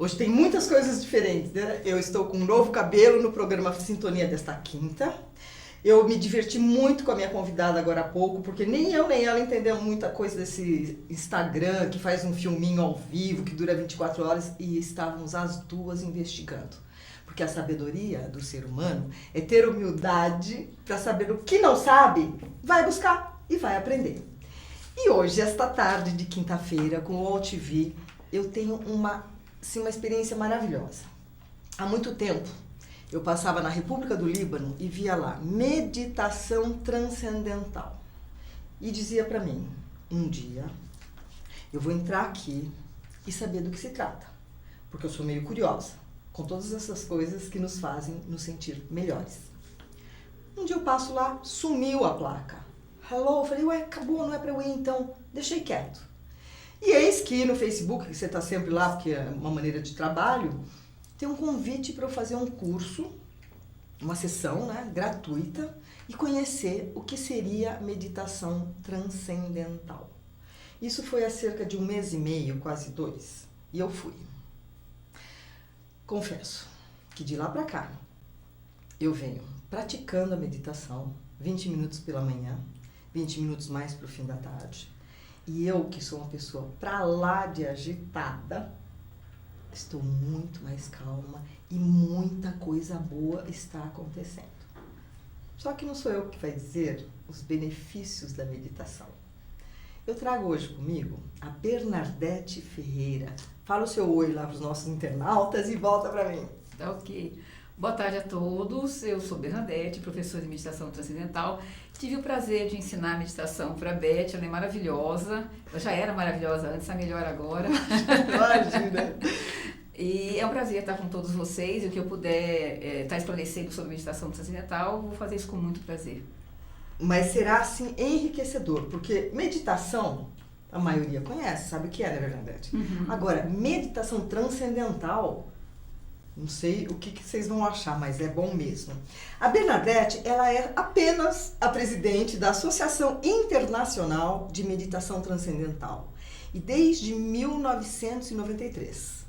Hoje tem muitas coisas diferentes, né? Eu estou com um novo cabelo no programa Sintonia desta quinta. Eu me diverti muito com a minha convidada agora há pouco, porque nem eu nem ela entendeu muita coisa desse Instagram, que faz um filminho ao vivo, que dura 24 horas, e estávamos as duas investigando. Porque a sabedoria do ser humano é ter humildade para saber o que não sabe, vai buscar e vai aprender. E hoje, esta tarde de quinta-feira, com o OutV, eu tenho uma experiência maravilhosa. Há muito tempo, eu passava na República do Líbano e via lá, meditação transcendental. E dizia para mim, um dia, eu vou entrar aqui e saber do que se trata. Porque eu sou meio curiosa, com todas essas coisas que nos fazem nos sentir melhores. Um dia eu passo lá, sumiu a placa. Hello, eu falei, ué, acabou, não é para eu ir então. Deixei quieto. E eis que no Facebook, que você está sempre lá, porque é uma maneira de trabalho, tem um convite para eu fazer um curso, uma sessão, né, gratuita, e conhecer o que seria meditação transcendental. Isso foi há cerca de 1 mês e meio, quase 2, e eu fui. Confesso que de lá para cá, eu venho praticando a meditação, 20 minutos pela manhã, 20 minutos mais para o fim da tarde. E eu, que sou uma pessoa pra lá de agitada, estou muito mais calma e muita coisa boa está acontecendo. Só que não sou eu que vai dizer os benefícios da meditação. Eu trago hoje comigo a Bernadette Ferreira. Fala o seu oi lá para os nossos internautas e volta para mim. Tá ok. Boa tarde a todos, eu sou Bernadette, professora de meditação transcendental. Tive o prazer de ensinar meditação para a Beth, ela é maravilhosa. Ela já era maravilhosa antes, está melhor agora. Imagina! E é um prazer estar com todos vocês, e o que eu puder estar esclarecendo sobre meditação transcendental, vou fazer isso com muito prazer. Mas será assim enriquecedor, porque meditação, a maioria conhece, sabe o que é, né, Bernadette? Uhum. Agora, meditação transcendental, não sei o que vocês vão achar, mas é bom mesmo. A Bernadette, ela é apenas a presidente da Associação Internacional de Meditação Transcendental. E desde 1993.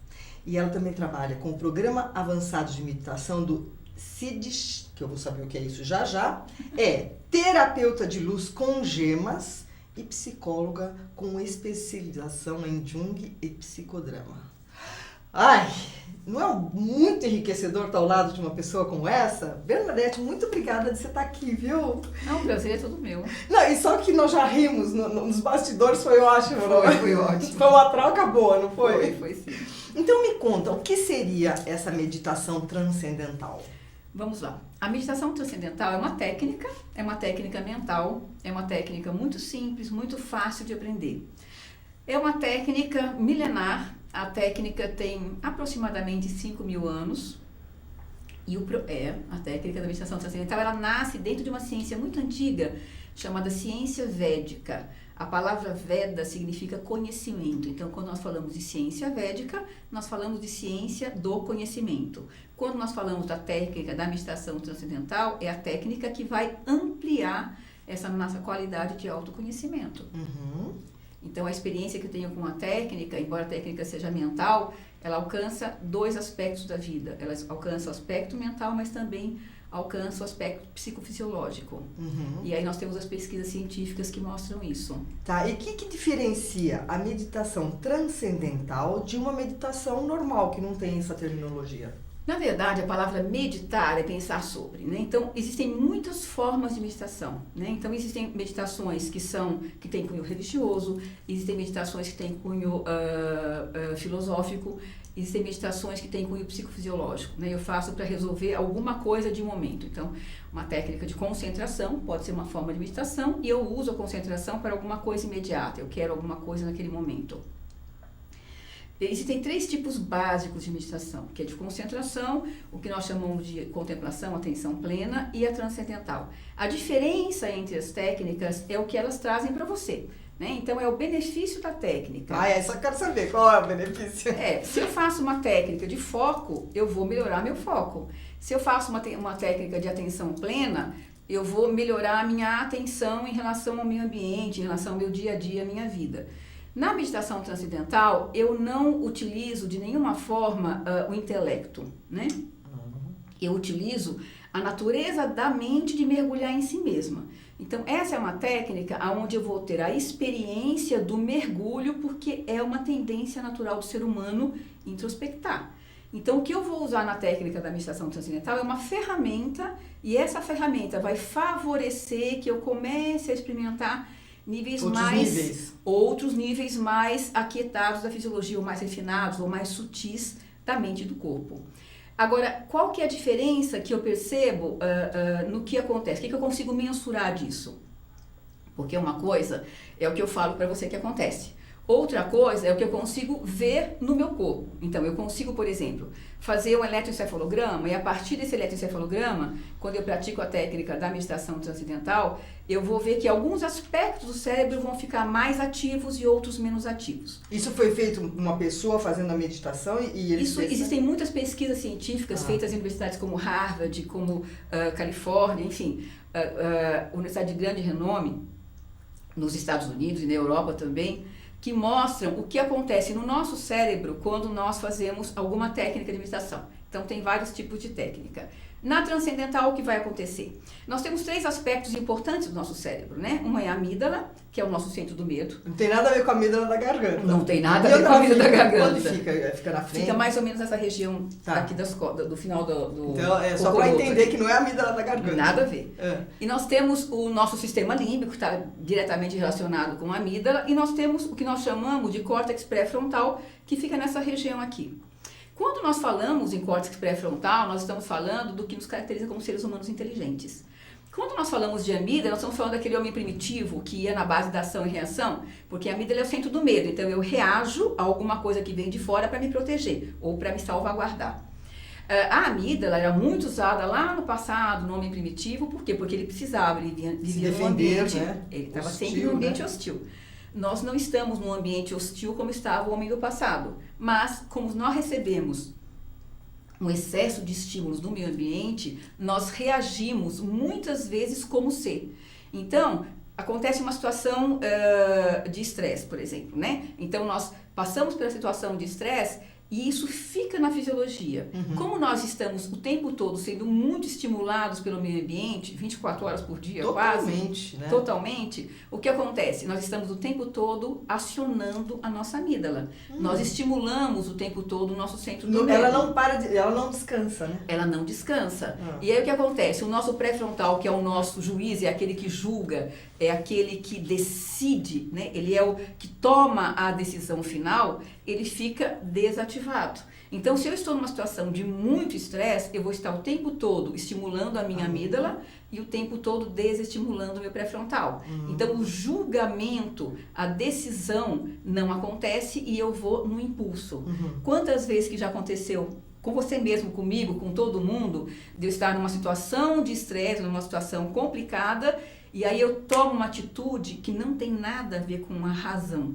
E ela também trabalha com o Programa Avançado de Meditação do CIDIS, que eu vou saber o que é isso já já. É terapeuta de luz com gemas e psicóloga com especialização em Jung e psicodrama. Ai, não é muito enriquecedor estar ao lado de uma pessoa como essa? Bernadette, muito obrigada de você estar aqui, viu? Não, o prazer é todo meu. Não, e só que nós já rimos nos bastidores, foi ótimo. Foi ótimo. Foi uma troca boa, não foi? Foi sim. Então me conta, o que seria essa meditação transcendental? Vamos lá. A meditação transcendental é uma técnica mental, é uma técnica muito simples, muito fácil de aprender. É uma técnica milenar. A técnica tem aproximadamente 5.000 anos e a técnica da meditação transcendental, ela nasce dentro de uma ciência muito antiga chamada ciência védica. A palavra Veda significa conhecimento. Então, quando nós falamos de ciência védica, nós falamos de ciência do conhecimento. Quando nós falamos da técnica da meditação transcendental, é a técnica que vai ampliar essa nossa qualidade de autoconhecimento. Uhum. Então, a experiência que eu tenho com a técnica, embora a técnica seja mental, ela alcança 2 aspectos da vida. Ela alcança o aspecto mental, mas também alcança o aspecto psicofisiológico. Uhum. E aí nós temos as pesquisas científicas que mostram isso. Tá, e o que diferencia a meditação transcendental de uma meditação normal, que não tem essa terminologia? Na verdade, a palavra meditar é pensar sobre, né? Então, existem muitas formas de meditação, né? Então, existem meditações que têm cunho religioso, existem meditações que têm cunho filosófico, existem meditações que têm cunho psicofisiológico, né? Eu faço para resolver alguma coisa de um momento. Então, uma técnica de concentração pode ser uma forma de meditação e eu uso a concentração para alguma coisa imediata, eu quero alguma coisa naquele momento. Existem 3 tipos básicos de meditação, que é de concentração, o que nós chamamos de contemplação, atenção plena, e a transcendental. A diferença entre as técnicas é o que elas trazem para você, né? Então, é o benefício da técnica. Só quero saber qual é o benefício. Se eu faço uma técnica de foco, eu vou melhorar meu foco. Se eu faço uma técnica de atenção plena, eu vou melhorar a minha atenção em relação ao meio ambiente, em relação ao meu dia a dia, à minha vida. Na meditação transcendental, eu não utilizo de nenhuma forma o intelecto, né? Eu utilizo a natureza da mente de mergulhar em si mesma. Então, essa é uma técnica onde eu vou ter a experiência do mergulho, porque é uma tendência natural do ser humano introspectar. Então, o que eu vou usar na técnica da meditação transcendental é uma ferramenta, e essa ferramenta vai favorecer que eu comece a experimentar outros níveis mais aquietados da fisiologia, ou mais refinados, ou mais sutis da mente e do corpo. Agora, qual que é a diferença que eu percebo no que acontece? O que eu consigo mensurar disso? Porque uma coisa é o que eu falo para você que acontece. Outra coisa é o que eu consigo ver no meu corpo. Então, eu consigo, por exemplo, fazer um eletroencefalograma e a partir desse eletroencefalograma, quando eu pratico a técnica da meditação transcendental, eu vou ver que alguns aspectos do cérebro vão ficar mais ativos e outros menos ativos. Isso foi feito com uma pessoa fazendo a meditação e eles... Existem muitas pesquisas científicas feitas em universidades como Harvard, como Califórnia, enfim, universidade de grande renome nos Estados Unidos e na Europa também, que mostram o que acontece no nosso cérebro quando nós fazemos alguma técnica de meditação. Então, tem vários tipos de técnica. Na transcendental, o que vai acontecer? Nós temos 3 aspectos importantes do nosso cérebro, né? Uma é a amígdala, que é o nosso centro do medo. Não tem nada a ver com a amígdala da garganta. Não tem nada a ver com a amígdala da garganta. Onde fica? Fica na frente? Fica mais ou menos nessa região aqui do final do Então, é só para entender que não é a amígdala da garganta. Nada a ver. E nós temos o nosso sistema límbico, que está diretamente relacionado com a amígdala, e nós temos o que nós chamamos de córtex pré-frontal, que fica nessa região aqui. Quando nós falamos em córtex pré-frontal, nós estamos falando do que nos caracteriza como seres humanos inteligentes. Quando nós falamos de amígdala, nós estamos falando daquele homem primitivo que ia na base da ação e reação, porque a amígdala é o centro do medo, então eu reajo a alguma coisa que vem de fora para me proteger ou para me salvaguardar. A amígdala era muito usada lá no passado, no homem primitivo, por quê? Porque ele precisava, ele vivia num ambiente, né? Ele estava sempre num ambiente hostil. Nós não estamos num ambiente hostil como estava o homem do passado, mas como nós recebemos um excesso de estímulos do meio ambiente, nós reagimos muitas vezes como ser. Então, acontece uma situação de estresse, por exemplo, né? Então, nós passamos pela situação de estresse e isso fica na fisiologia. Como nós estamos o tempo todo sendo muito estimulados pelo meio ambiente, 24 horas por dia, totalmente, quase, né? Totalmente, o que acontece? Nós estamos o tempo todo acionando a nossa amígdala. Nós estimulamos o tempo todo o nosso centro do medo. Ela não descansa, né? Ela não descansa. E aí o que acontece? O nosso pré-frontal, que é o nosso juiz, é aquele que julga, é aquele que decide, né? Ele é o que toma a decisão final, ele fica desativado. Então, se eu estou numa situação de muito estresse, eu vou estar o tempo todo estimulando a minha amígdala e o tempo todo desestimulando o meu pré-frontal. Então, o julgamento, a decisão não acontece e eu vou no impulso. Quantas vezes que já aconteceu com você mesmo, comigo, com todo mundo, de eu estar numa situação de estresse, numa situação complicada, e aí eu tomo uma atitude que não tem nada a ver com a razão.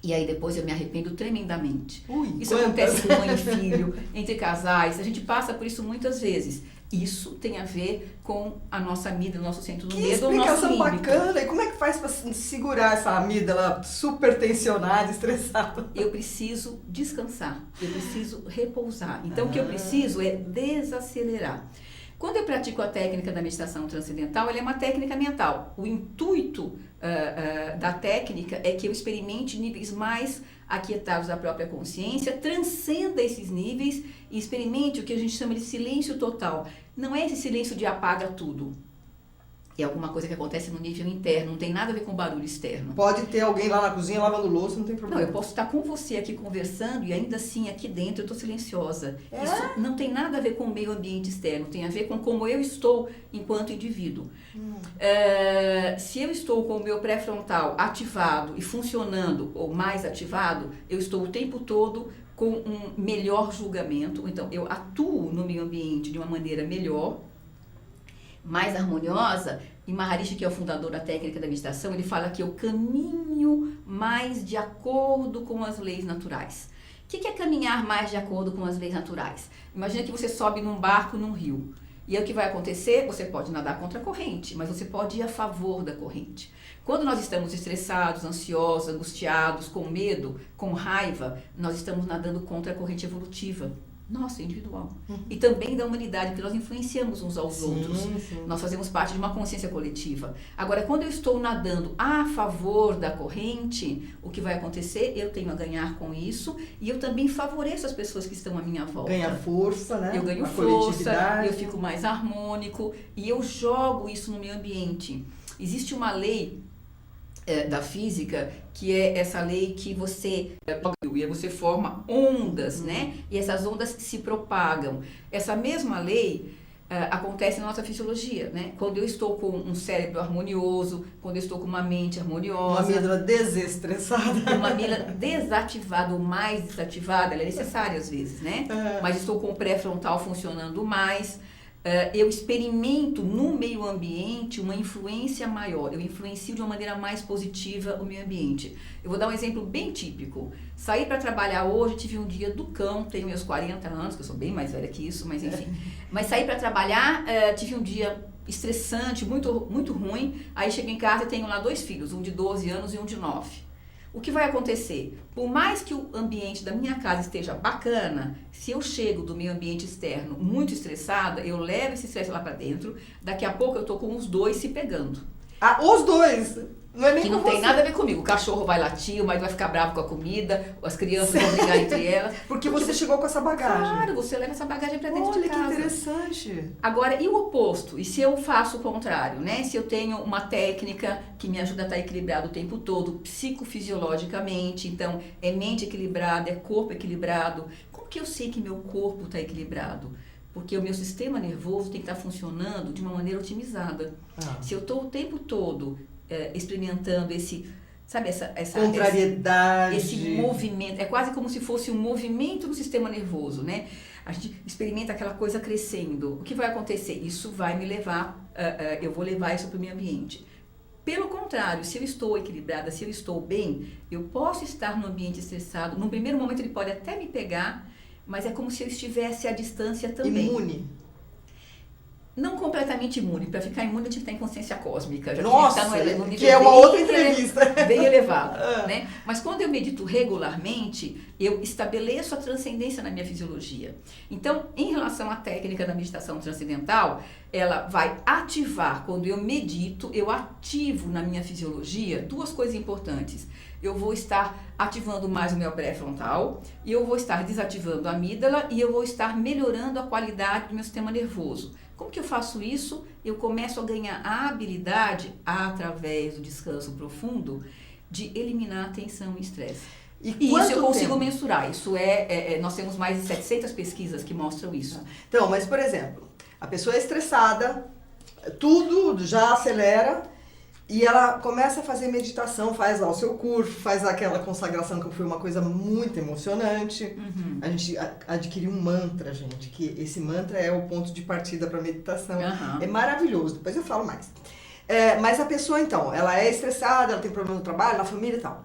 E aí depois eu me arrependo tremendamente. Isso acontece com mãe e filho, entre casais, a gente passa por isso muitas vezes. Isso tem a ver com a nossa amígdala, o nosso centro do medo, o nosso límbico. Que explicação bacana! E como é que faz para segurar essa amígdala super tensionada, estressada? Eu preciso descansar, eu preciso repousar. Então o que eu preciso é desacelerar. Quando eu pratico a técnica da meditação transcendental, ela é uma técnica mental. O intuito da técnica é que eu experimente níveis mais aquietados da própria consciência, transcenda esses níveis e experimente o que a gente chama de silêncio total. Não é esse silêncio de apaga tudo. É alguma coisa que acontece no nível interno, não tem nada a ver com barulho externo. Pode ter alguém lá na cozinha lavando louça, não tem problema. Não, eu posso estar com você aqui conversando e ainda assim aqui dentro eu estou silenciosa. Isso não tem nada a ver com o meio ambiente externo, tem a ver com como eu estou enquanto indivíduo. Se eu estou com o meu pré-frontal ativado e funcionando ou mais ativado, eu estou o tempo todo com um melhor julgamento. Então eu atuo no meio ambiente de uma maneira melhor, mais harmoniosa. E Maharishi, que é o fundador da técnica da meditação, ele fala que eu caminho mais de acordo com as leis naturais. O que é caminhar mais de acordo com as leis naturais? Imagina que você sobe num barco num rio. E aí o que vai acontecer? Você pode nadar contra a corrente, mas você pode ir a favor da corrente. Quando nós estamos estressados, ansiosos, angustiados, com medo, com raiva, nós estamos nadando contra a corrente evolutiva. Nossa, individual. E também da humanidade, porque nós influenciamos uns aos outros. Sim. Nós fazemos parte de uma consciência coletiva. Agora, quando eu estou nadando a favor da corrente, o que vai acontecer? Eu tenho a ganhar com isso e eu também favoreço as pessoas que estão à minha volta. Ganha força, né? Eu ganho força, eu fico mais harmônico e eu jogo isso no meio ambiente. Existe uma lei da física, que é essa lei que você forma ondas, né? E essas ondas se propagam. Essa mesma lei acontece na nossa fisiologia, né? Quando eu estou com um cérebro harmonioso, quando eu estou com uma mente harmoniosa. Uma amígdala desestressada. Uma amígdala desativada ou mais desativada, ela é necessária às vezes, né? Mas estou com o pré-frontal funcionando mais. Eu experimento no meio ambiente uma influência maior, eu influencio de uma maneira mais positiva o meio ambiente. Eu vou dar um exemplo bem típico. Saí para trabalhar hoje, tive um dia do cão, tenho meus 40 anos, que eu sou bem mais velha que isso, mas enfim. Mas saí para trabalhar, tive um dia estressante, muito, muito ruim, aí chego em casa e tenho lá 2 filhos, um de 12 anos e um de 9. O que vai acontecer? Por mais que o ambiente da minha casa esteja bacana, se eu chego do meio ambiente externo muito estressada, eu levo esse estresse lá para dentro, daqui a pouco eu tô com os 2 se pegando. Ah, os 2? Não é nem que não tem nada a ver comigo. O cachorro vai latir, o marido vai ficar bravo com a comida, as crianças vão brigar entre elas. Porque você chegou com essa bagagem. Claro, você leva essa bagagem para dentro de casa. Olha, que interessante. Agora, e o oposto? E se eu faço o contrário, né? Se eu tenho uma técnica que me ajuda a estar equilibrado o tempo todo, psicofisiologicamente, então é mente equilibrada, é corpo equilibrado. Como que eu sei que meu corpo está equilibrado? Porque o meu sistema nervoso tem que estar funcionando de uma maneira otimizada. Se eu estou o tempo todo experimentando esse, sabe, essa contrariedade, esse movimento, é quase como se fosse um movimento no sistema nervoso, né? A gente experimenta aquela coisa crescendo. O que vai acontecer? Isso vai me levar, eu vou levar isso para o meio ambiente. Pelo contrário, se eu estou equilibrada, se eu estou bem, eu posso estar num ambiente estressado. Num primeiro momento ele pode até me pegar, mas é como se eu estivesse à distância também. Imune. Não completamente imune. Para ficar imune, eu tinha que estar em consciência cósmica. Nossa, no nível que é uma outra entrevista. Bem elevado. Né? Mas quando eu medito regularmente, eu estabeleço a transcendência na minha fisiologia. Então, em relação à técnica da meditação transcendental, ela vai ativar, quando eu medito, eu ativo na minha fisiologia 2 coisas importantes. Eu vou estar ativando mais o meu pré-frontal, e eu vou estar desativando a amígdala, e eu vou estar melhorando a qualidade do meu sistema nervoso. Como que eu faço isso? Eu começo a ganhar a habilidade, através do descanso profundo, de eliminar a tensão e estresse. E isso eu consigo mensurar. Isso nós temos mais de 700 pesquisas que mostram isso. Então, mas por exemplo, a pessoa é estressada, tudo já acelera, e ela começa a fazer meditação, faz lá o seu curso, faz aquela consagração que foi uma coisa muito emocionante. A gente adquiriu um mantra, gente, que esse mantra é o ponto de partida para a meditação. É maravilhoso, depois eu falo mais. Mas a pessoa, então, ela é estressada, ela tem problema no trabalho, na família e tal.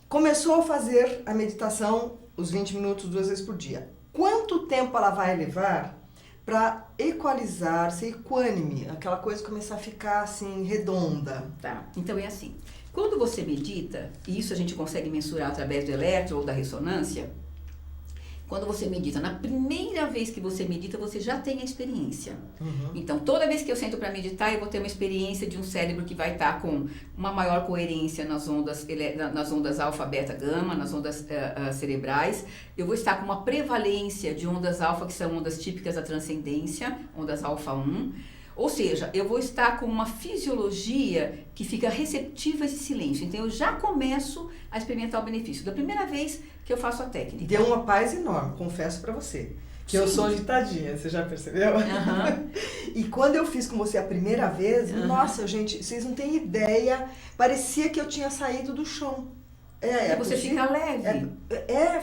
Começou a fazer a meditação, os 20 minutos, 2 vezes por dia. Quanto tempo ela vai levar para equalizar, ser equânime, aquela coisa começar a ficar assim, redonda? Tá, então é assim, quando você medita, e isso a gente consegue mensurar através do eletro ou da ressonância, quando você medita, na primeira vez que você medita, você já tem a experiência. Então, toda vez que eu sento para meditar, eu vou ter uma experiência de um cérebro que vai estar com uma maior coerência nas ondas alfa, beta, gama, nas ondas cerebrais. Eu vou estar com uma prevalência de ondas alfa, que são ondas típicas da transcendência, ondas alfa 1. Ou seja, eu vou estar com uma fisiologia que fica receptiva a esse silêncio. Então, eu já começo a experimentar o benefício da primeira vez que eu faço a técnica. Deu uma paz enorme, confesso pra você. Que eu sou agitadinha, você já percebeu? E quando eu fiz com você a primeira vez, nossa, gente, vocês não têm ideia, parecia que eu tinha saído do chão. Você fica leve.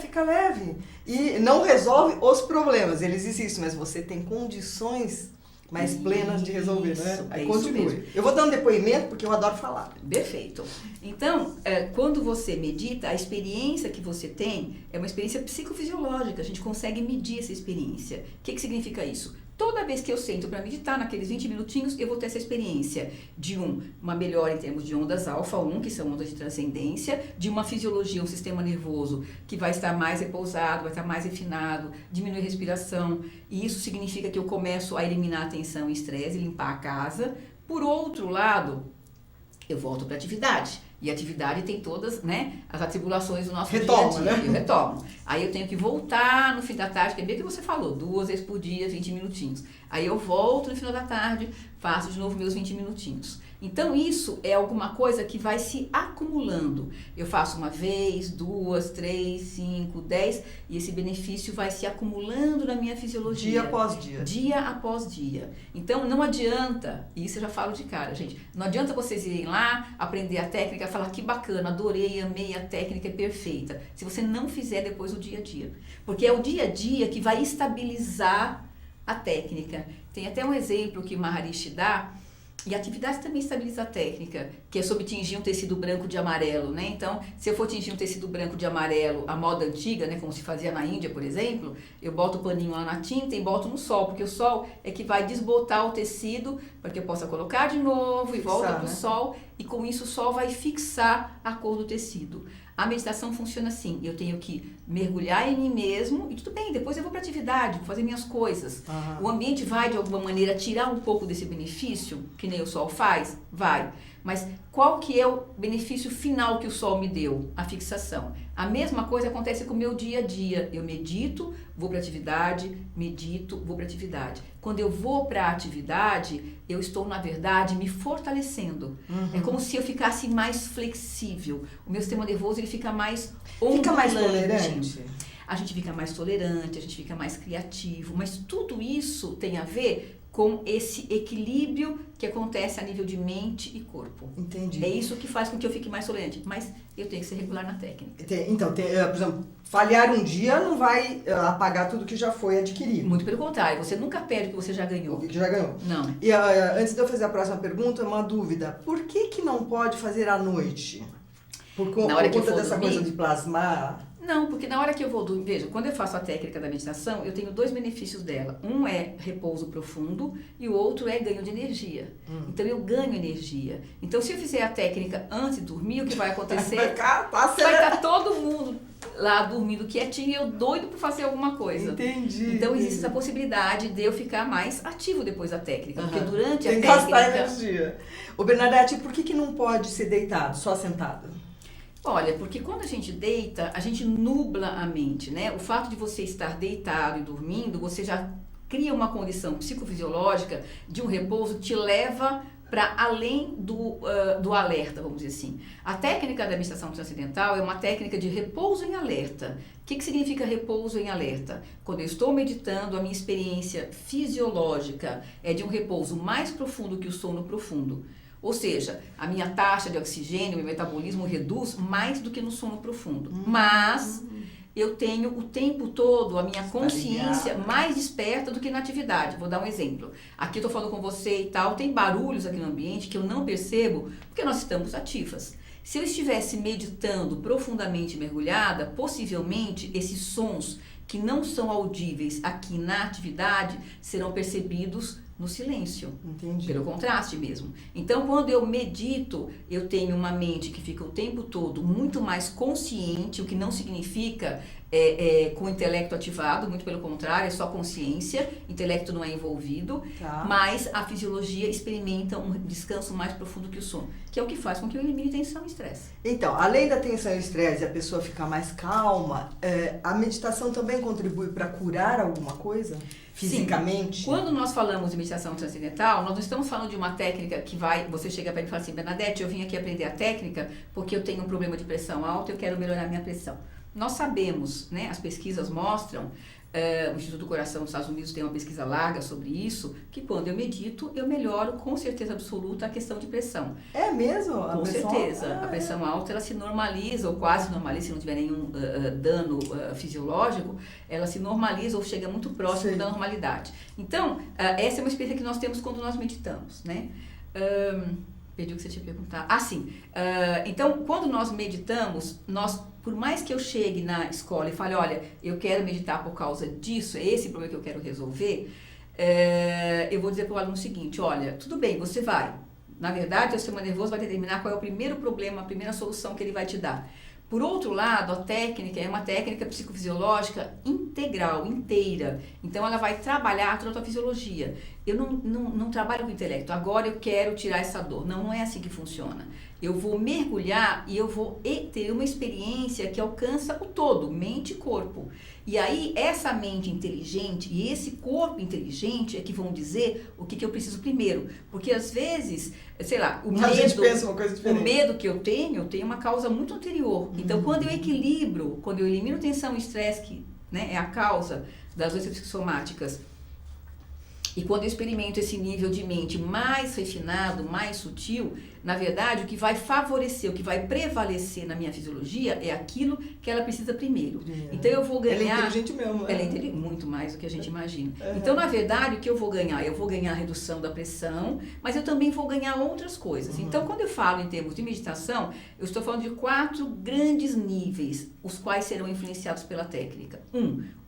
Fica leve. E não resolve os problemas, eles existem, mas você tem condições mais plenas de resolver, né? Aí continue. Eu vou dar um depoimento porque eu adoro falar. Perfeito. Então, quando você medita, a experiência que você tem é uma experiência psicofisiológica. A gente consegue medir essa experiência. O que significa isso? toda vez que eu sento para meditar, naqueles 20 minutinhos, eu vou ter essa experiência de uma melhora em termos de ondas alfa 1, que são ondas de transcendência, de uma fisiologia, um sistema nervoso que vai estar mais repousado, vai estar mais refinado, diminui a respiração, e isso significa que eu começo a eliminar a tensão e estresse, limpar a casa. Por outro lado, eu volto para a atividade. E a atividade tem todas, né, as atribulações do nosso dia a dia. Né? Eu retomo. Aí eu tenho que voltar no fim da tarde, que é bem o que você falou, 2 vezes por dia, 20 minutinhos. Aí eu volto no final da tarde, faço de novo meus 20 minutinhos. Então isso é alguma coisa que vai se acumulando. Eu faço uma vez, 2, 3, 5, 10, e esse benefício vai se acumulando na minha fisiologia. Dia após dia. Dia após dia. Então não adianta, e isso eu já falo de cara, gente, não adianta vocês irem lá, aprender a técnica, falar que bacana, adorei, amei, a técnica é perfeita, se você não fizer depois o dia a dia. Porque é o dia a dia que vai estabilizar a técnica. Tem até um exemplo que Maharishi dá, e a atividade também estabiliza a técnica, que é sobre tingir um tecido branco de amarelo, né? Então, se eu for tingir um tecido branco de amarelo, a moda antiga, né, como se fazia na Índia, por exemplo, eu boto o paninho lá na tinta e boto no sol, porque o sol é que vai desbotar o tecido para que eu possa colocar de novo e volta para o sol, e com isso o sol vai fixar a cor do tecido. A meditação funciona assim, eu tenho que mergulhar em mim mesmo e tudo bem, depois eu vou para a atividade, vou fazer minhas coisas. O ambiente vai, de alguma maneira, tirar um pouco desse benefício, que nem o sol faz? Vai. Mas qual que é o benefício final que o sol me deu? A fixação. A mesma coisa acontece com o meu dia a dia. Eu medito, vou para a atividade, medito, vou para a atividade. Quando eu vou para a atividade, eu estou, na verdade, me fortalecendo. É como se eu ficasse mais flexível. O meu sistema nervoso ele fica mais ondulante. Fica mais tolerante. A gente fica mais tolerante, a gente fica mais criativo. Mas tudo isso tem a ver com esse equilíbrio que acontece a nível de mente e corpo. Entendi. É isso que faz com que eu fique mais tolerante. Mas eu tenho que ser regular na técnica. Então, por exemplo, falhar um dia não vai apagar tudo que já foi adquirido. Muito pelo contrário, você nunca perde o que você já ganhou. O que já ganhou. Não. E antes de eu fazer a próxima pergunta, uma dúvida. Por que não pode fazer à noite? Por conta dessa coisa de plasmar? Não, porque na hora que eu vou dormir, veja, quando eu faço a técnica da meditação, eu tenho 2 benefícios dela. Um é repouso profundo e o outro é ganho de energia. Então eu ganho energia. Então se eu fizer a técnica antes de dormir, o que vai acontecer? Vai estar todo mundo lá dormindo quietinho e eu doido por fazer alguma coisa. Entendi. Então existe essa possibilidade de eu ficar mais ativo depois da técnica. Porque durante a técnica... Tem que gastar energia. Ô Bernadette, por que não pode ser deitado, só sentado? Olha, porque quando a gente deita, a gente nubla a mente, né? O fato de você estar deitado e dormindo, você já cria uma condição psicofisiológica de um repouso que te leva para além do alerta, vamos dizer assim. A técnica da meditação transcendental é uma técnica de repouso em alerta. O que significa repouso em alerta? Quando eu estou meditando, a minha experiência fisiológica é de um repouso mais profundo que o sono profundo. Ou seja, a minha taxa de oxigênio, meu metabolismo reduz mais do que no sono profundo. Mas eu tenho o tempo todo a minha consciência mais desperta do que na atividade. Vou dar um exemplo. Aqui eu estou falando com você e tal, tem barulhos aqui no ambiente que eu não percebo porque nós estamos ativas. Se eu estivesse meditando profundamente mergulhada, possivelmente esses sons que não são audíveis aqui na atividade serão percebidos no silêncio. Entendi. Pelo contraste mesmo. Então, quando eu medito, eu tenho uma mente que fica o tempo todo muito mais consciente, o que não significa com o intelecto ativado, muito pelo contrário, é só consciência, intelecto não é envolvido, mas a fisiologia experimenta um descanso mais profundo que o sono, que é o que faz com que eu elimine tensão e estresse. Então, além da tensão e estresse e a pessoa ficar mais calma, a meditação também contribui para curar alguma coisa? Fisicamente? Sim. Quando nós falamos de meditação transcendental, nós não estamos falando de uma técnica que você chega para mim e fala assim, Bernadette, eu vim aqui aprender a técnica porque eu tenho um problema de pressão alta e eu quero melhorar minha pressão. Nós sabemos, né, as pesquisas mostram, o Instituto do Coração dos Estados Unidos tem uma pesquisa larga sobre isso, que quando eu medito, eu melhoro com certeza absoluta a questão de pressão. É mesmo? Com certeza. A pressão alta, ela se normaliza, ou quase normaliza, se não tiver nenhum dano fisiológico, ela se normaliza ou chega muito próximo da normalidade. Então, essa é uma experiência que nós temos quando nós meditamos, né? Perdi o que você tinha perguntado. Sim. Então, quando nós meditamos, por mais que eu chegue na escola e fale, olha, eu quero meditar por causa disso, é esse problema que eu quero resolver, eu vou dizer para o aluno o seguinte, olha, tudo bem, você vai. Na verdade, o sistema nervoso vai determinar qual é o primeiro problema, a primeira solução que ele vai te dar. Por outro lado, a técnica é uma técnica psicofisiológica integral, inteira. Então, ela vai trabalhar toda a tua fisiologia. Eu não trabalho com o intelecto. Agora eu quero tirar essa dor. Não é assim que funciona. Eu vou mergulhar e eu vou ter uma experiência que alcança o todo, mente e corpo. E aí, essa mente inteligente e esse corpo inteligente é que vão dizer o que eu preciso primeiro. Porque, às vezes, sei lá, a gente pensa uma coisa diferente. O medo que eu tenho uma causa muito anterior. Então, quando eu equilibro, quando eu elimino tensão e estresse, que, né, é a causa das doenças psicossomáticas, e quando eu experimento esse nível de mente mais refinado, mais sutil, na verdade, o que vai favorecer, o que vai prevalecer na minha fisiologia é aquilo que ela precisa primeiro. Então, eu vou ganhar... Ela é inteligente mesmo, né? Ela é inteligente, muito mais do que a gente imagina. Então, na verdade, o que eu vou ganhar? Eu vou ganhar a redução da pressão, mas eu também vou ganhar outras coisas. Então, quando eu falo em termos de meditação, eu estou falando de 4 grandes níveis, os quais serão influenciados pela técnica.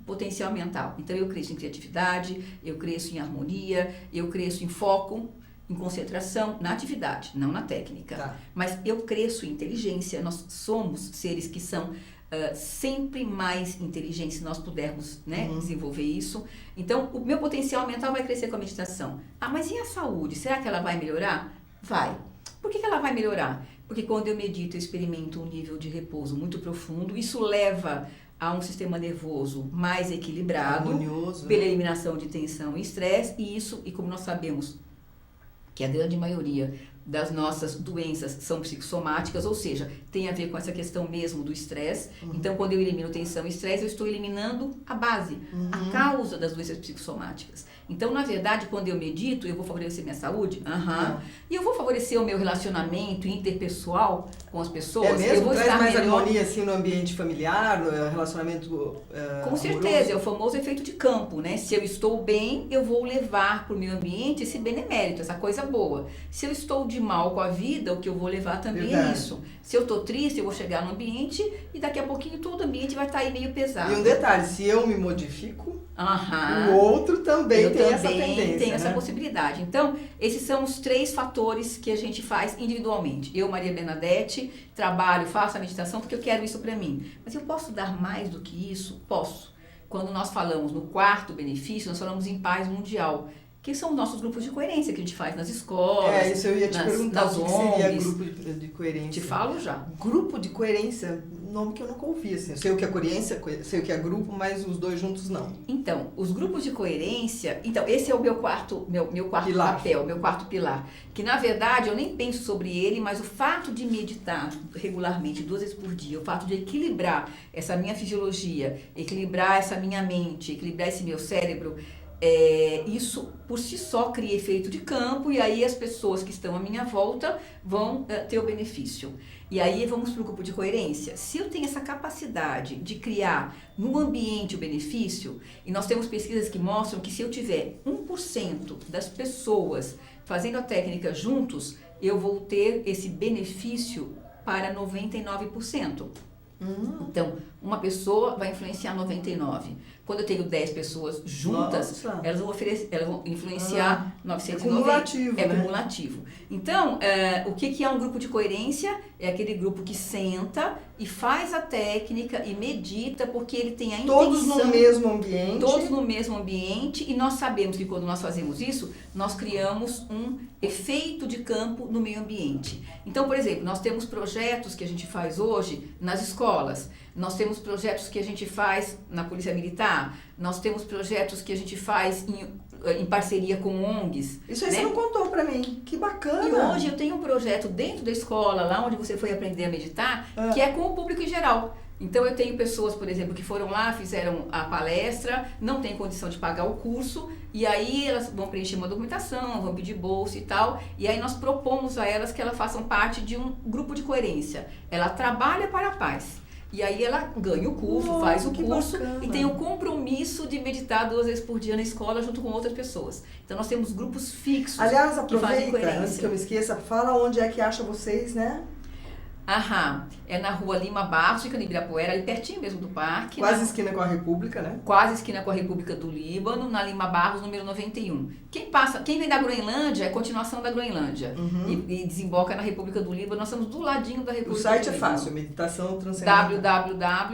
Potencial mental. Então, eu cresço em criatividade, eu cresço em harmonia, eu cresço em foco, em concentração, na atividade, não na técnica. Tá. Mas eu cresço em inteligência. Nós somos seres que são sempre mais inteligentes se nós pudermos, né, desenvolver isso. Então, o meu potencial mental vai crescer com a meditação. Mas e a saúde? Será que ela vai melhorar? Vai. Por que ela vai melhorar? Porque quando eu medito, eu experimento um nível de repouso muito profundo. Isso leva a um sistema nervoso mais equilibrado, harmonioso, pela eliminação de tensão e estresse, e como nós sabemos que a grande maioria das nossas doenças são psicossomáticas, ou seja, tem a ver com essa questão mesmo do estresse. Então, quando eu elimino tensão e estresse, eu estou eliminando a base, a causa das doenças psicossomáticas. Então, na verdade, quando eu medito, eu vou favorecer minha saúde? E eu vou favorecer o meu relacionamento interpessoal com as pessoas? É mesmo? Eu vou Traz estar mais melhor... harmonia assim, no ambiente familiar, no relacionamento Com certeza, é o famoso efeito de campo, né? Se eu estou bem, eu vou levar para o meu ambiente esse benemérito, essa coisa boa. Se eu estou de mal com a vida, o que eu vou levar também é isso. Se eu estou triste, eu vou chegar no ambiente e daqui a pouquinho todo o ambiente vai estar aí meio pesado. E um detalhe, se eu me modifico, o outro também tem essa tendência, tem essa possibilidade. Então, esses são os 3 fatores que a gente faz individualmente. Eu, Maria Bernadette, trabalho, faço a meditação porque eu quero isso para mim. Mas eu posso dar mais do que isso? Posso. Quando nós falamos no 4º benefício, nós falamos em paz mundial, que são os nossos grupos de coerência que a gente faz nas escolas, isso eu ia te perguntar, nas o que ONGs. seria grupo de coerência? Te falo já. Grupo de coerência, nome que eu nunca ouvi, assim. Eu sei o que é coerência, sei o que é grupo, mas os dois juntos não. Então, os grupos de coerência... Então, esse é o meu quarto pilar. papel, meu quarto pilar. Que, na verdade, eu nem penso sobre ele, mas o fato de meditar regularmente, 2 vezes por dia, o fato de equilibrar essa minha fisiologia, equilibrar essa minha mente, equilibrar esse meu cérebro... isso por si só cria efeito de campo e aí as pessoas que estão à minha volta vão ter o benefício. E aí vamos para o grupo de coerência. Se eu tenho essa capacidade de criar no ambiente o benefício, e nós temos pesquisas que mostram que se eu tiver 1% das pessoas fazendo a técnica juntos, eu vou ter esse benefício para 99%. Então, uma pessoa vai influenciar 99. Quando eu tenho 10 pessoas juntas, elas vão influenciar 990. É cumulativo, É né? cumulativo. Então, o que é um grupo de coerência? É aquele grupo que senta e faz a técnica e medita, porque ele tem a intenção... Todos no mesmo ambiente. Todos no mesmo ambiente, e nós sabemos que quando nós fazemos isso, nós criamos um efeito de campo no meio ambiente. Então, por exemplo, nós temos projetos que a gente faz hoje nas escolas, nós temos projetos que a gente faz na Polícia Militar, nós temos projetos que a gente faz em parceria com ONGs. Isso aí, né? Você não contou pra mim. Que bacana. E hoje eu tenho um projeto dentro da escola, lá onde você foi aprender a meditar, que é com o público em geral. Então eu tenho pessoas, por exemplo, que foram lá, fizeram a palestra, não têm condição de pagar o curso, e aí elas vão preencher uma documentação, vão pedir bolsa e tal, e aí nós propomos a elas que elas façam parte de um grupo de coerência. Ela trabalha para a paz. E aí ela ganha o curso, faz o curso e tem o compromisso de meditar 2 vezes por dia na escola junto com outras pessoas. Então nós temos grupos fixos. Aliás, que fazem aproveita, coerência. antes que eu me esqueça, fala onde é que acha vocês, né? Aham, é na rua Lima Barros, fica no Ibirapuera, ali pertinho mesmo do parque. Quase esquina com a República, né? Quase esquina com a República do Líbano, na Lima Barros, número 91. Quem vem da Groenlândia é continuação da Groenlândia e desemboca na República do Líbano. Nós estamos do ladinho da República do Líbano. O site é fácil, Meditação Transcendental.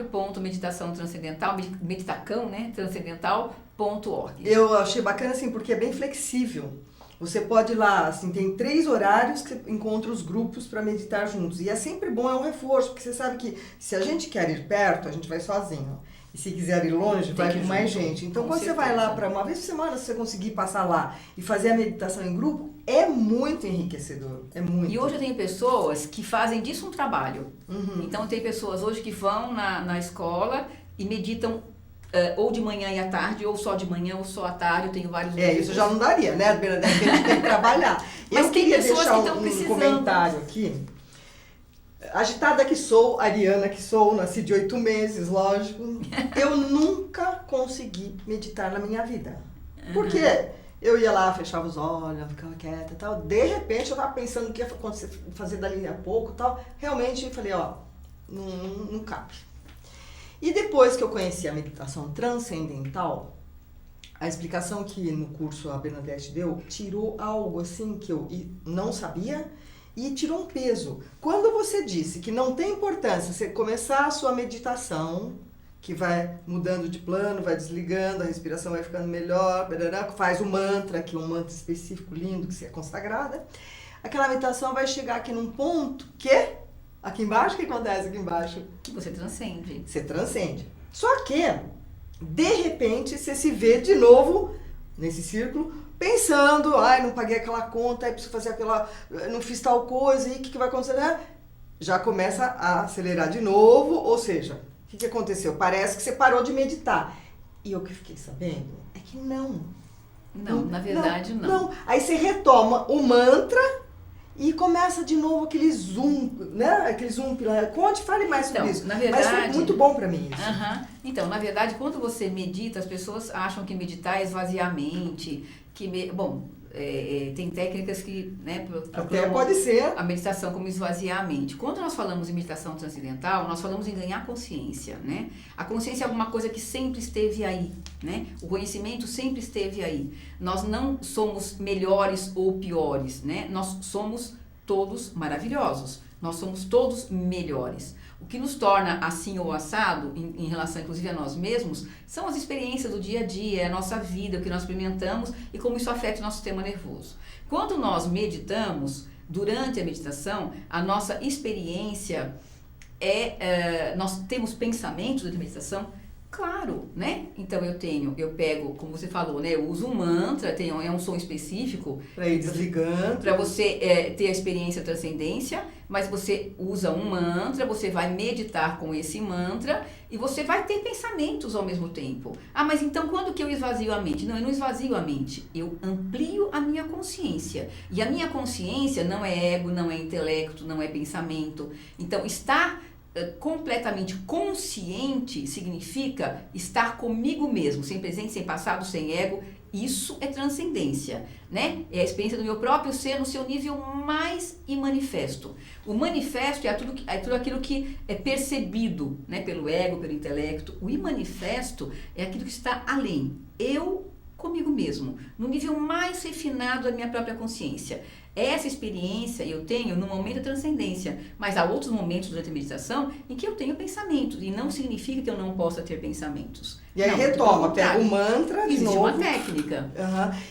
www.meditaçãotranscendental, meditacão, né? Transcendental.org. Eu achei bacana assim, porque é bem flexível. Você pode ir lá, assim, tem 3 horários que você encontra os grupos para meditar juntos. E é sempre bom, é um reforço, porque você sabe que se a gente quer ir perto, a gente vai sozinho. E se quiser ir longe, vai com mais gente. Então, quando você vai lá para uma vez por semana, se você conseguir passar lá e fazer a meditação em grupo, é muito enriquecedor. É muito. E hoje eu tenho pessoas que fazem disso um trabalho. Então, tem pessoas hoje que vão na escola e meditam ou de manhã e à tarde, ou só de manhã, ou só à tarde. Eu tenho vários grupos. Isso já não daria, né, Bernadette? A gente tem que trabalhar. Mas eu tem queria pessoas deixar que estão precisando. Comentário aqui. Agitada que sou, ariana que sou, nasci de 8 meses, lógico. Eu nunca consegui meditar na minha vida. Por quê? Eu ia lá, fechava os olhos, ficava quieta e tal. De repente, eu tava pensando o que ia acontecer, fazer dali a pouco e tal. Realmente, falei, não cabe. E depois que eu conheci a meditação transcendental, a explicação que no curso a Bernadette deu, tirou algo assim que eu não sabia e tirou um peso. Quando você disse que não tem importância você começar a sua meditação, que vai mudando de plano, vai desligando, a respiração vai ficando melhor, faz o mantra, que é um mantra específico lindo, que você é consagrada, aquela meditação vai chegar aqui num ponto que... Aqui embaixo, o que acontece aqui embaixo? Que você transcende. Você transcende. Só que, de repente, você se vê de novo nesse círculo, pensando, não paguei aquela conta, aí preciso fazer não fiz tal coisa, e o que vai acontecer? Já começa a acelerar de novo, ou seja, o que aconteceu? Parece que você parou de meditar. E eu que fiquei sabendo é que não. Não, na verdade não. Aí você retoma o mantra e começa de novo aquele zoom, né? Aquele zoom. Conte, fale mais sobre isso. Na verdade, mas foi muito bom pra mim isso. Então, na verdade, quando você medita, as pessoas acham que meditar é esvaziar a mente, tem técnicas que, né, até pode ser a meditação como esvaziar a mente. Quando nós falamos em meditação transcendental, nós falamos em ganhar consciência, né? A consciência é alguma coisa que sempre esteve aí, né? O conhecimento sempre esteve aí. Nós não somos melhores ou piores, né? Nós somos todos maravilhosos. Nós somos todos melhores. O que nos torna assim ou assado, em relação inclusive a nós mesmos, são as experiências do dia a dia, a nossa vida, o que nós experimentamos e como isso afeta o nosso sistema nervoso. Quando nós meditamos, durante a meditação, a nossa experiência nós temos pensamentos durante a meditação. Claro, né? Então eu pego, como você falou, né? Eu uso um mantra, é um som específico. Para ir desligando. Para você ter a experiência transcendência, mas você usa um mantra, você vai meditar com esse mantra e você vai ter pensamentos ao mesmo tempo. Mas então quando que eu esvazio a mente? Não, eu não esvazio a mente, eu amplio a minha consciência. E a minha consciência não é ego, não é intelecto, não é pensamento. Então estar completamente consciente significa estar comigo mesmo, sem presente, sem passado, sem ego. Isso é transcendência, né? É a experiência do meu próprio ser no seu nível mais manifesto. O manifesto é tudo aquilo que é percebido, né, pelo ego, pelo intelecto. O imanifesto é aquilo que está além. Eu comigo mesmo, no nível mais refinado da minha própria consciência. Essa experiência eu tenho no momento da transcendência, mas há outros momentos durante a meditação em que eu tenho pensamentos, e não significa que eu não possa ter pensamentos. E aí retoma, pega o mantra de novo. Existe uma técnica.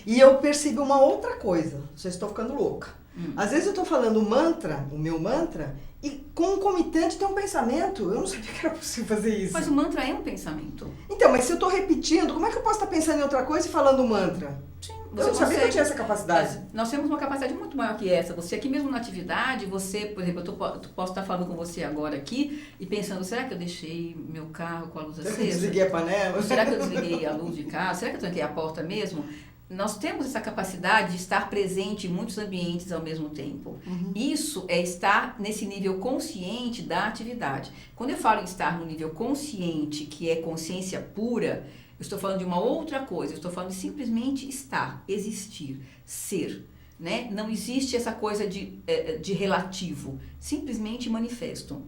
E eu percebi uma outra coisa, vocês estão ficando louca. Às vezes eu estou falando o meu mantra, e concomitante tem um pensamento. Eu não sabia que era possível fazer isso. Mas o mantra é um pensamento. Então, mas se eu estou repetindo, como é que eu posso estar pensando em outra coisa e falando o mantra? Sim, eu não sabia que eu tinha essa capacidade. Nós temos uma capacidade muito maior que essa. Você aqui mesmo na atividade, você, por exemplo, eu posso estar falando com você agora aqui e pensando, será que eu deixei meu carro com a luz acesa? Será que eu desliguei a panela? Ou será que eu desliguei a luz de casa? Será que eu tranquei a porta mesmo? Nós temos essa capacidade de estar presente em muitos ambientes ao mesmo tempo. Isso é estar nesse nível consciente da atividade. Quando eu falo em estar no nível consciente, que é consciência pura, eu estou falando de uma outra coisa. Eu estou falando de simplesmente estar, existir, ser. né? Não existe essa coisa de relativo, simplesmente manifesto.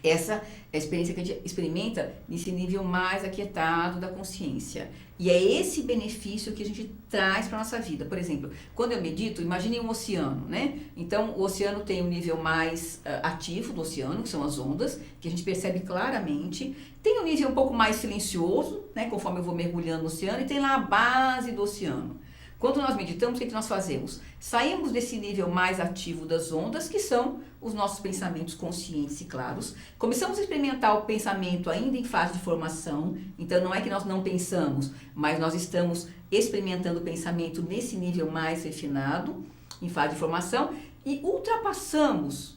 Essa é a experiência que a gente experimenta nesse nível mais aquietado da consciência. E é esse benefício que a gente traz para a nossa vida. Por exemplo, quando eu medito, imagine um oceano, né? Então, o oceano tem um nível mais ativo do oceano, que são as ondas, que a gente percebe claramente. Tem um nível um pouco mais silencioso, né? Conforme eu vou mergulhando no oceano, e tem lá a base do oceano. Quando nós meditamos, o que nós fazemos? Saímos desse nível mais ativo das ondas, que são os nossos pensamentos conscientes e claros. Começamos a experimentar o pensamento ainda em fase de formação. Então, não é que nós não pensamos, mas nós estamos experimentando o pensamento nesse nível mais refinado, em fase de formação, e ultrapassamos,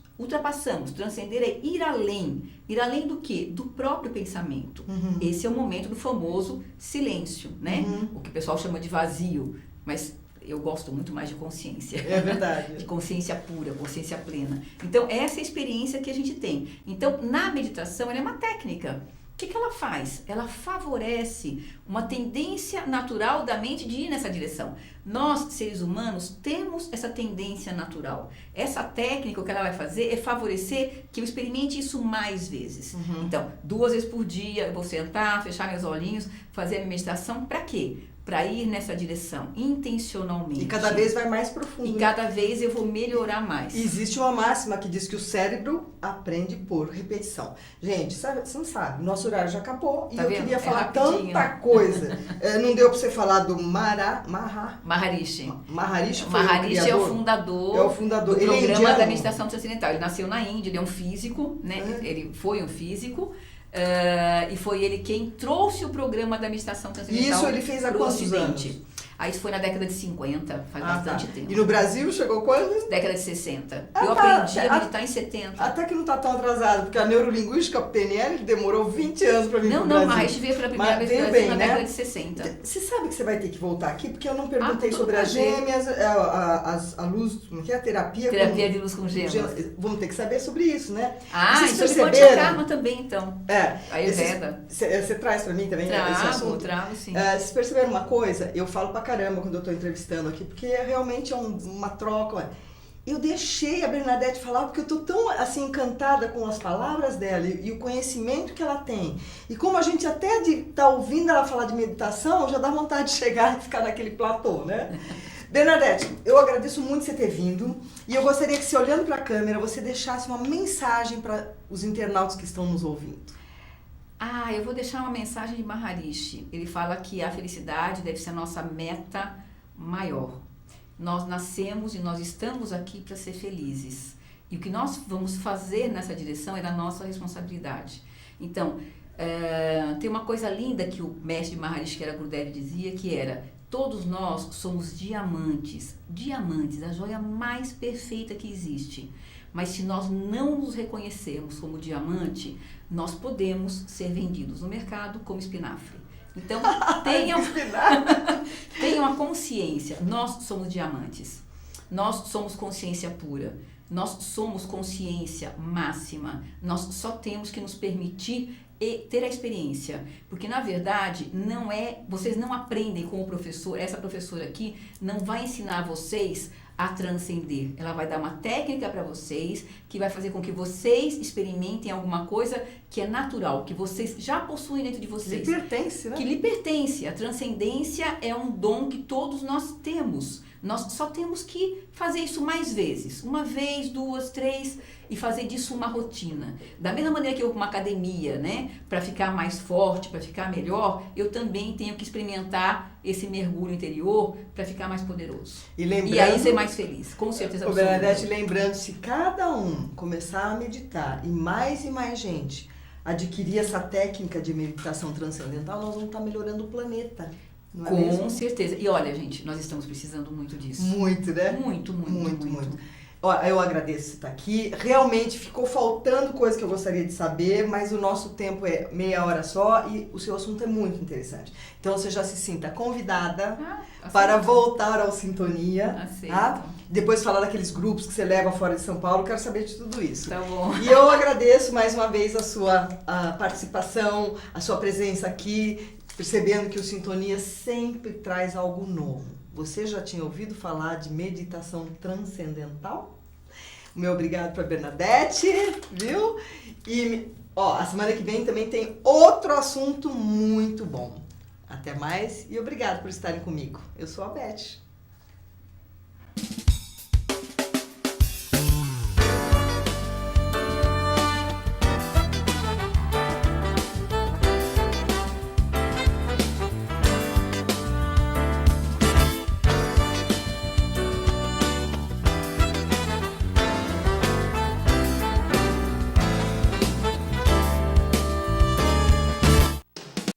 transcender é ir além. Ir além do quê? Do próprio pensamento. Esse é o momento do famoso silêncio, né? O que o pessoal chama de vazio. Mas eu gosto muito mais de consciência. É verdade. De consciência pura, consciência plena. Então, essa é a experiência que a gente tem. Então, na meditação, ela é uma técnica. O que ela faz? Ela favorece uma tendência natural da mente de ir nessa direção. Nós, seres humanos, temos essa tendência natural. Essa técnica, o que ela vai fazer é favorecer que eu experimente isso mais vezes. Então, 2 vezes por dia, eu vou sentar, fechar meus olhinhos, fazer a minha meditação. Para quê? Para ir nessa direção, intencionalmente. E cada vez vai mais profundo. E cada vez eu vou melhorar mais. Existe uma máxima que diz que o cérebro aprende por repetição. Gente, sabe, você não sabe, nosso horário já acabou. Tá e eu vendo? queria falar rapidinho. tanta coisa. Não deu para você falar do Maharishi. Maharishi foi Maharishi é o fundador, do ele programa indiano. da meditação transcendental. Ele nasceu na Índia, ele é um físico, né? Ele foi um físico. E foi ele quem trouxe o programa da meditação transcendental. Isso ele fez há quantos anos? Aí isso foi na década de 50, faz bastante tempo. E no Brasil chegou quando? Década de 60. Eu aprendi a meditar em 70. Até que não está tão atrasado, porque a neurolinguística PNL demorou 20 anos para vir pro Brasil. Não, mas a gente veio pela primeira vez no Brasil na década de 60. Você sabe que você vai ter que voltar aqui, porque eu não perguntei sobre as prazer. gêmeas, a luz, como que é? Terapia de luz com gêmeas. Vamos ter que saber sobre isso, né? Vocês vocês sobre Panchakarma também, então. Ayurveda. Você traz para mim também esse assunto? Trago, sim. Vocês perceberam uma coisa? Eu falo pra caramba quando eu tô entrevistando aqui, porque realmente é uma troca. Eu deixei a Bernadette falar porque eu tô tão assim encantada com as palavras dela e o conhecimento que ela tem. E como a gente até de tá ouvindo ela falar de meditação, já dá vontade de chegar e ficar naquele platô, né? Bernadette, eu agradeço muito você ter vindo e eu gostaria que você, olhando para a câmera, você deixasse uma mensagem para os internautas que estão nos ouvindo. Eu vou deixar uma mensagem de Maharishi. Ele fala que a felicidade deve ser a nossa meta maior. Nós nascemos e nós estamos aqui para ser felizes. E o que nós vamos fazer nessa direção é da nossa responsabilidade. Então, tem uma coisa linda que o mestre Maharishi, que era Gurudev, dizia, que era: todos nós somos diamantes. Diamantes, a joia mais perfeita que existe. Mas se nós não nos reconhecermos como diamante, nós podemos ser vendidos no mercado como espinafre. Então, tenham a consciência. Nós somos diamantes. Nós somos consciência pura. Nós somos consciência máxima. Nós só temos que nos permitir ter a experiência. Porque, na verdade, vocês não aprendem com o professor. Essa professora aqui não vai ensinar vocês a transcender. Ela vai dar uma técnica para vocês que vai fazer com que vocês experimentem alguma coisa que é natural, que vocês já possuem dentro de vocês. Que lhe pertence, né? Que lhe pertence. A transcendência é um dom que todos nós temos. Nós só temos que fazer isso mais vezes. 1 vez, 2, 3, e fazer disso uma rotina. Da mesma maneira que eu vou para uma academia, né, para ficar mais forte, para ficar melhor, eu também tenho que experimentar esse mergulho interior para ficar mais poderoso. E aí ser mais feliz, com certeza absoluta. Bernadette, lembrando, se cada um começar a meditar e mais gente adquirir essa técnica de meditação transcendental, nós vamos estar melhorando o planeta. Não é mesmo? Com certeza. E olha, gente, nós estamos precisando muito disso. Muito, né? Muito. Eu agradeço você estar aqui. Realmente ficou faltando coisa que eu gostaria de saber, mas o nosso tempo é meia hora só e o seu assunto é muito interessante. Então você já se sinta convidada para voltar ao Sintonia. Aceito. Tá? Depois falar daqueles grupos que você leva fora de São Paulo, quero saber de tudo isso. Tá bom. E eu agradeço mais uma vez a sua participação, a sua presença aqui, percebendo que o Sintonia sempre traz algo novo. Você já tinha ouvido falar de meditação transcendental? O meu obrigado para Bernadette, viu? E a semana que vem também tem outro assunto muito bom. Até mais e obrigado por estarem comigo. Eu sou a Beth.